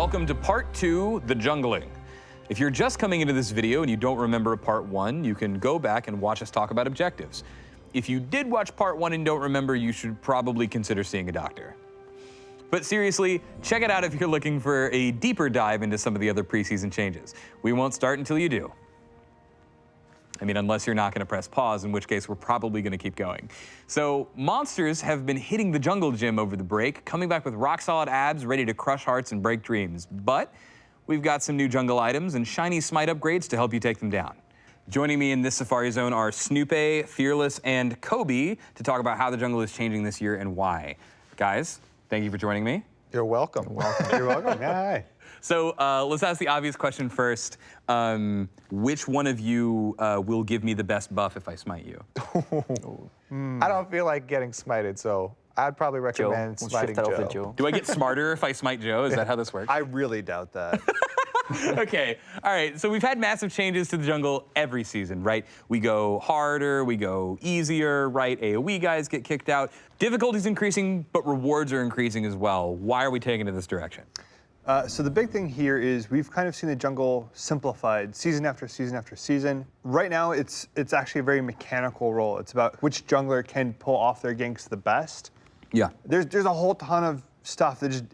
Welcome to part 2, the jungling. If you're just coming into this video and you don't remember part 1, you can go back and watch us talk about objectives. If you did watch part 1 and don't remember, you should probably consider seeing a doctor. But seriously, check it out if you're looking for a deeper dive into some of the other preseason changes. We won't start until you do. I mean, unless you're not going to press pause, in which case we're probably going to keep going. So, monsters have been hitting the jungle gym over the break, coming back with rock-solid abs, ready to crush hearts and break dreams. But we've got some new jungle items and shiny smite upgrades to help you take them down. Joining me in this Safari Zone are Snoopeh, Fearless, and Kobe to talk about how the jungle is changing this year and why. Guys, thank you for joining me. You're welcome. You're welcome. Hi. So let's ask the obvious question first. Which one of you will give me the best buff if I smite you? I don't feel like getting smited, so I'd probably recommend smiting Joe. Do I get smarter if I smite Joe? Is that how this works? I really doubt that. Okay, all right, so we've had massive changes to the jungle every season, right? We go harder, we go easier, right? AoE guys get kicked out. Difficulty's increasing, but rewards are increasing as well. Why are we taking it this direction? So the big thing here is we've kind of seen the jungle simplified season after season after season. Right now, it's actually a very mechanical role. It's about which jungler can pull off their ganks the best. Yeah. There's a whole ton of stuff that just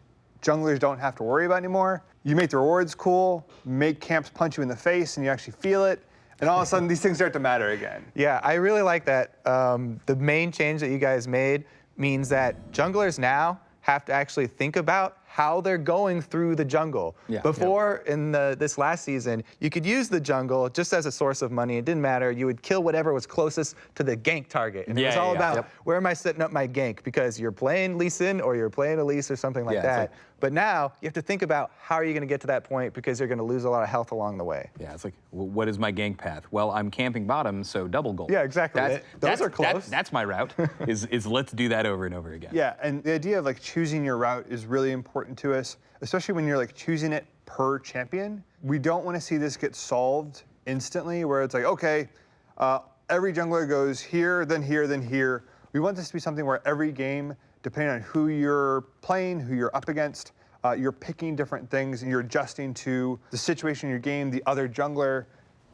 junglers don't have to worry about anymore. You make the rewards cool, make camps punch you in the face, and you actually feel it. And all of a sudden, these things start to matter again. Yeah, I really like that. The main change that you guys made means that junglers now have to actually think about how they're going through the jungle. Yeah. Before, in this last season, you could use the jungle just as a source of money. It didn't matter. You would kill whatever was closest to the gank target. And it was all about where am I setting up my gank? Because you're playing Lee Sin or you're playing Elise or something like that. But now you have to think about how are you going to get to that point because you're going to lose a lot of health along the way. Yeah, it's like, what is my gank path? Well, I'm camping bottom, so double gold. Yeah, exactly. Those are close. That's my route, is let's do that over and over again. Yeah, and the idea of like choosing your route is really important to us, especially when you're like choosing it per champion. We don't want to see this get solved instantly where it's like, okay, every jungler goes here, then here, then here. We want this to be something where every game, depending on who you're playing, who you're up against, you're picking different things and you're adjusting to the situation in your game, the other jungler.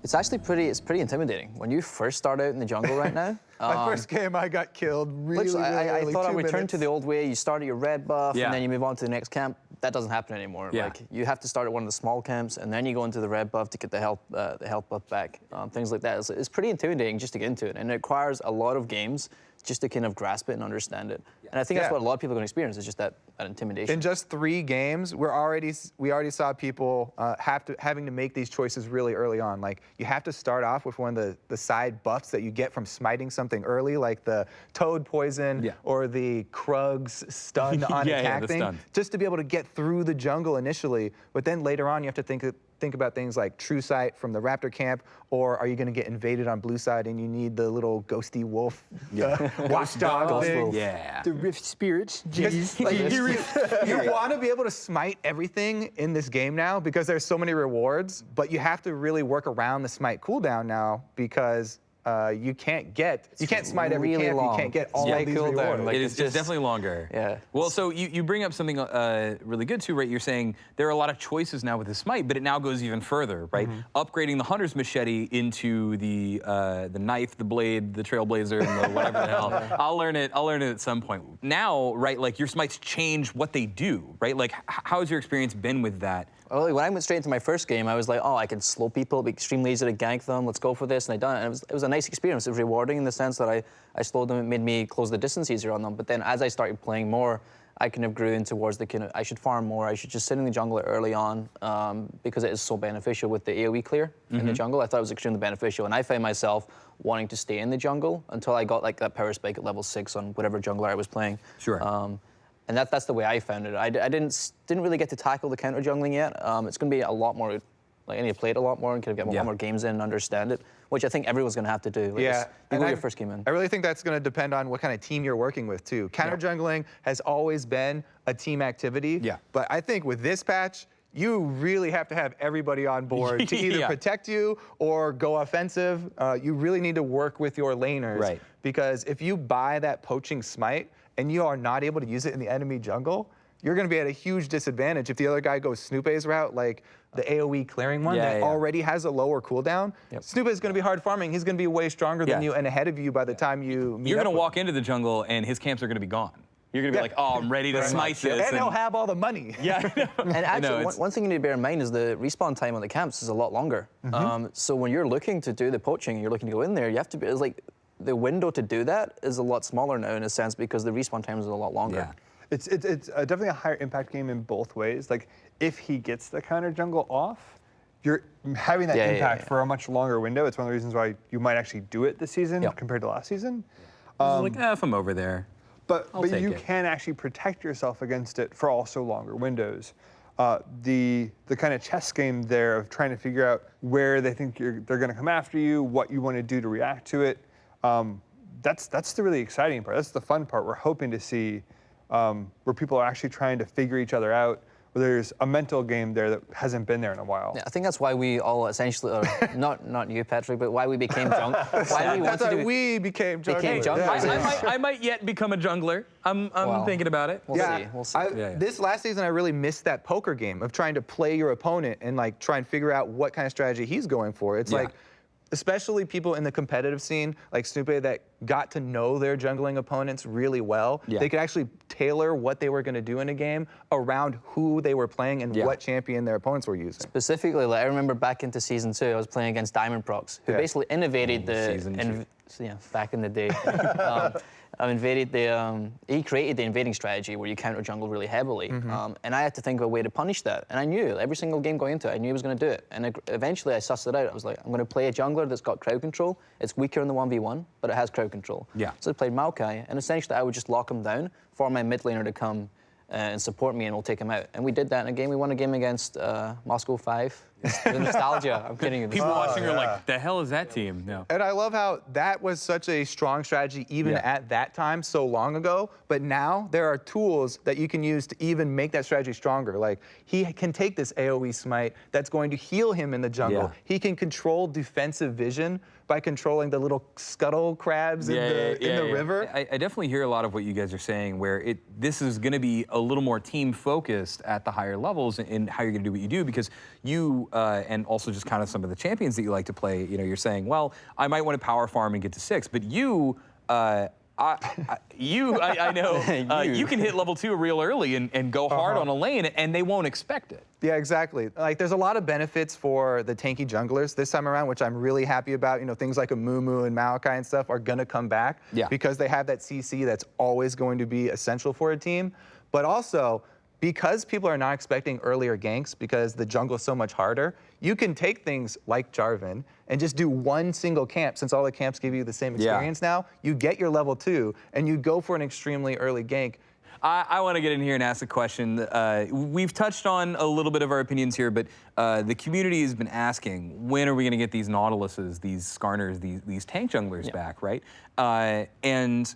It's actually pretty intimidating. When you first start out in the jungle right now. My first game, I got killed really early. I thought I returned to the old way. You start at your red buff, and then you move on to the next camp. That doesn't happen anymore. Yeah. Like, you have to start at one of the small camps, and then you go into the red buff to get the health buff back. Things like that. It's pretty intimidating just to get into it, and it requires a lot of games just to kind of grasp it and understand it. And I think that's what a lot of people are going to experience, is just that intimidation. In just 3 games, we already saw people having to make these choices really early on. Like, you have to start off with one of the side buffs that you get from smiting something early, like the Toad Poison or the Krug's Stun on attack thing, just to be able to get through the jungle initially. But then later on, you have to think about things like True Sight from the Raptor camp, or are you going to get invaded on blue side and you need the little ghosty wolf watchdog thing? Yeah. The Rift Spirits. You want to be able to smite everything in this game now because there's so many rewards, but you have to really work around the smite cooldown now because you can't smite every camp. You can't get all of these rewards. Like, it's definitely longer. Yeah. Well, so you bring up something really good too, right? You're saying there are a lot of choices now with the smite, but it now goes even further, right? Upgrading the hunter's machete into the knife, the blade, the trailblazer, and the whatever the hell. I'll learn it at some point. Now, right? Like, your smites change what they do, right? Like, how has your experience been with that? Well, when I went straight into my first game, I was like, oh, I can slow people, be extremely easy to gank them, let's go for this, and I done it. And it was a nice experience. It was rewarding in the sense that I slowed them, it made me close the distance easier on them. But then as I started playing more, I kind of grew in towards the kind of, I should farm more, I should just sit in the jungle early on because it is so beneficial with the AoE clear in the jungle. I thought it was extremely beneficial, and I found myself wanting to stay in the jungle until I got like that power spike at level 6 on whatever jungler I was playing. Sure. And that's the way I found it. I didn't really get to tackle the counter jungling yet. It's going to be a lot more, like I need to play it a lot more and kind of get a lot more games in and understand it, which I think everyone's going to have to do. Like, you go your first game in. I really think that's going to depend on what kind of team you're working with too. Counter jungling has always been a team activity. Yeah. But I think with this patch, you really have to have everybody on board to either protect you or go offensive. You really need to work with your laners. Right. Because if you buy that poaching smite and you are not able to use it in the enemy jungle, you're going to be at a huge disadvantage if the other guy goes Snoopeh's route, like the AoE clearing one that already has a lower cooldown. Snoopeh is going to be hard farming. He's going to be way stronger than you and ahead of you by the time you meet You're going up to walk into the jungle and his camps are going to be gone. You're going to be like, oh, I'm ready to smite this. And he'll have all the money. Yeah. And actually, one thing you need to bear in mind is the respawn time on the camps is a lot longer. So when you're looking to do the poaching and you're looking to go in there, you have to be, it's like, the window to do that is a lot smaller now in a sense because the respawn time is a lot longer. Yeah. It's definitely a higher impact game in both ways. Like, if he gets the counter jungle off, you're having that impact for a much longer window. It's one of the reasons why you might actually do it this season compared to last season. Like, if I'm over there. But you can actually protect yourself against it for also longer windows. The kind of chess game there of trying to figure out where they think they're going to come after you, what you want to do to react to it, that's the really exciting part. That's the fun part. We're hoping to see where people are actually trying to figure each other out, where there's a mental game there that hasn't been there in a while. Yeah, I think that's why we all essentially, not you, Patrick, but why we became we became junglers. I might yet become a jungler. I'm thinking about it. We'll see. This last season, I really missed that poker game of trying to play your opponent and like try and figure out what kind of strategy he's going for. It's like, especially people in the competitive scene, like Snoopeh, that got to know their jungling opponents really well. They could actually tailor what they were going to do in a game around who they were playing and what champion their opponents were using. Specifically, like, I remember back into Season 2, I was playing against Diamond Prox, who basically innovated back in the day. He created the invading strategy where you counter jungle really heavily, and I had to think of a way to punish that. And I knew every single game going into it, I knew he was going to do it. And eventually, I sussed it out. I was like, I'm going to play a jungler that's got crowd control. It's weaker in the 1v1, but it has crowd control. So I played Maokai, and essentially, I would just lock him down for my mid laner to come and support me, and we'll take him out. And we did that in a game. We won a game against Moscow 5. The nostalgia. I'm kidding you. People watching are like, the hell is that team? No. And I love how that was such a strong strategy even at that time so long ago. But now there are tools that you can use to even make that strategy stronger. Like, he can take this AoE smite that's going to heal him in the jungle. He can control defensive vision by controlling the little scuttle crabs in the river. I definitely hear a lot of what you guys are saying, where this is going to be a little more team focused at the higher levels in how you're going to do what you do, because you and also just kind of some of the champions that you like to play, you're saying, well, I might want to power farm and get to 6, but you. I know you can hit level 2 real early and go hard on a lane, and they won't expect it. Yeah, exactly. Like, there's a lot of benefits for the tanky junglers this time around, which I'm really happy about. Things like a Moo and Maokai and stuff are gonna come back because they have that CC that's always going to be essential for a team. But also, because people are not expecting earlier ganks because the jungle is so much harder, you can take things like Jarvan and just do one single camp. Since all the camps give you the same experience now, you get your level 2 and you go for an extremely early gank. I want to get in here and ask a question. We've touched on a little bit of our opinions here, but the community has been asking, when are we going to get these Nautiluses, these Skarners, these tank junglers back, right? And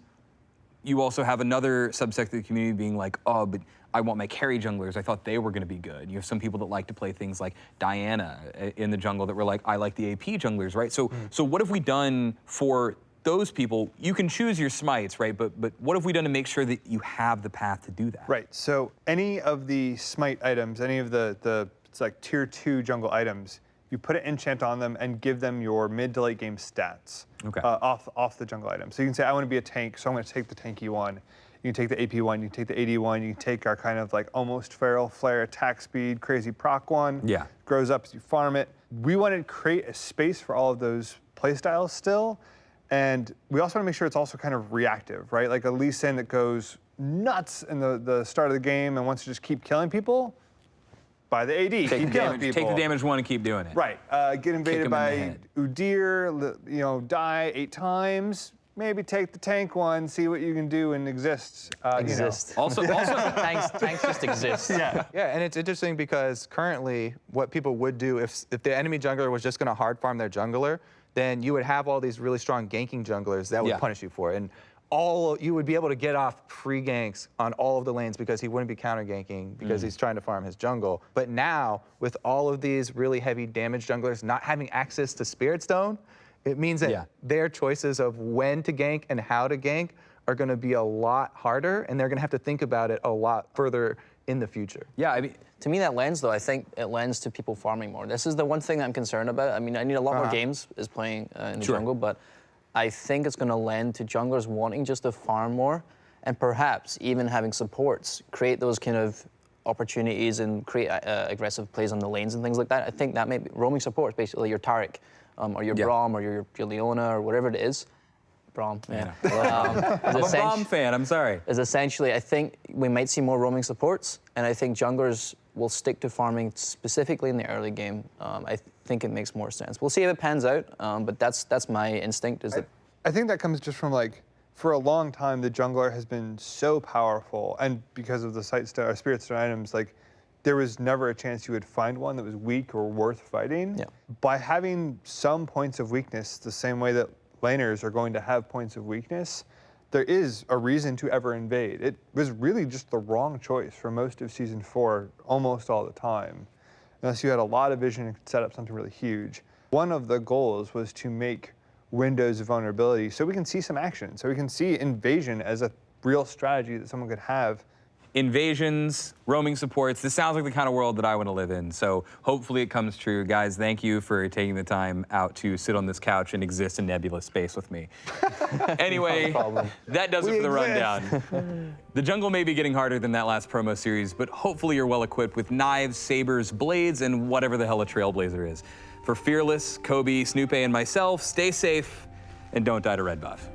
you also have another subsect of the community being like, oh, but I want my carry junglers. I thought they were going to be good. You have some people that like to play things like Diana in the jungle that were like, I like the AP junglers, right? So what have we done for those people? You can choose your smites, right? But what have we done to make sure that you have the path to do that? Right. So any of the smite items, any of the it's like tier 2 jungle items, you put an enchant on them and give them your mid to late game stats off the jungle item. So you can say, I want to be a tank, so I'm going to take the tanky one. You can take the AP one, you can take the AD one, you can take our kind of like almost feral flare attack speed, crazy proc one. Yeah. Grows up as you farm it. We want to create a space for all of those playstyles still. And we also want to make sure it's also kind of reactive, right? Like a Lee Sin that goes nuts in the start of the game and wants to just keep killing people. Buy the AD, keep killing people. Take the damage one and keep doing it. Right. Get invaded by Udyr, die 8 times. Maybe take the tank one, see what you can do and exist. Also, tanks just exist. Yeah, and it's interesting because currently what people would do if the enemy jungler was just going to hard farm their jungler, then you would have all these really strong ganking junglers that would punish you for it. And you would be able to get off free ganks on all of the lanes because he wouldn't be counter ganking because he's trying to farm his jungle. But now, with all of these really heavy damage junglers not having access to Spirit Stone, it means that their choices of when to gank and how to gank are going to be a lot harder, and they're going to have to think about it a lot further in the future. Yeah, I mean, to me, that lends, though, I think it lends to people farming more. This is the one thing that I'm concerned about. I mean, I need a lot more games is playing in the jungle, but I think it's going to lend to junglers wanting just to farm more, and perhaps even having supports create those kind of opportunities and create aggressive plays on the lanes and things like that. I think that may be roaming supports, basically your Taric, or your Braum, or your Leona, or whatever it is. Braum, yeah. I'm a Braum fan, I'm sorry. Is essentially, I think we might see more roaming supports, and I think junglers will stick to farming specifically in the early game. I think it makes more sense. We'll see if it pans out, but that's my instinct. I think that comes just from like, for a long time, the jungler has been so powerful, and because of the Spirit Stone items, like, there was never a chance you would find one that was weak or worth fighting. Yeah. By having some points of weakness, the same way that laners are going to have points of weakness, there is a reason to ever invade. It was really just the wrong choice for most of Season 4, almost all the time, unless you had a lot of vision and could set up something really huge. One of the goals was to make windows of vulnerability so we can see some action, so we can see invasion as a real strategy that someone could have. Invasions, roaming supports, this sounds like the kind of world that I want to live in. So hopefully it comes true. Guys, thank you for taking the time out to sit on this couch and exist in nebulous space with me. Anyway, that does it for the rundown. The jungle may be getting harder than that last promo series, but hopefully you're well equipped with knives, sabers, blades, and whatever the hell a trailblazer is. For Fearless, Kobe, Snoopeh, and myself, stay safe and don't die to red buff.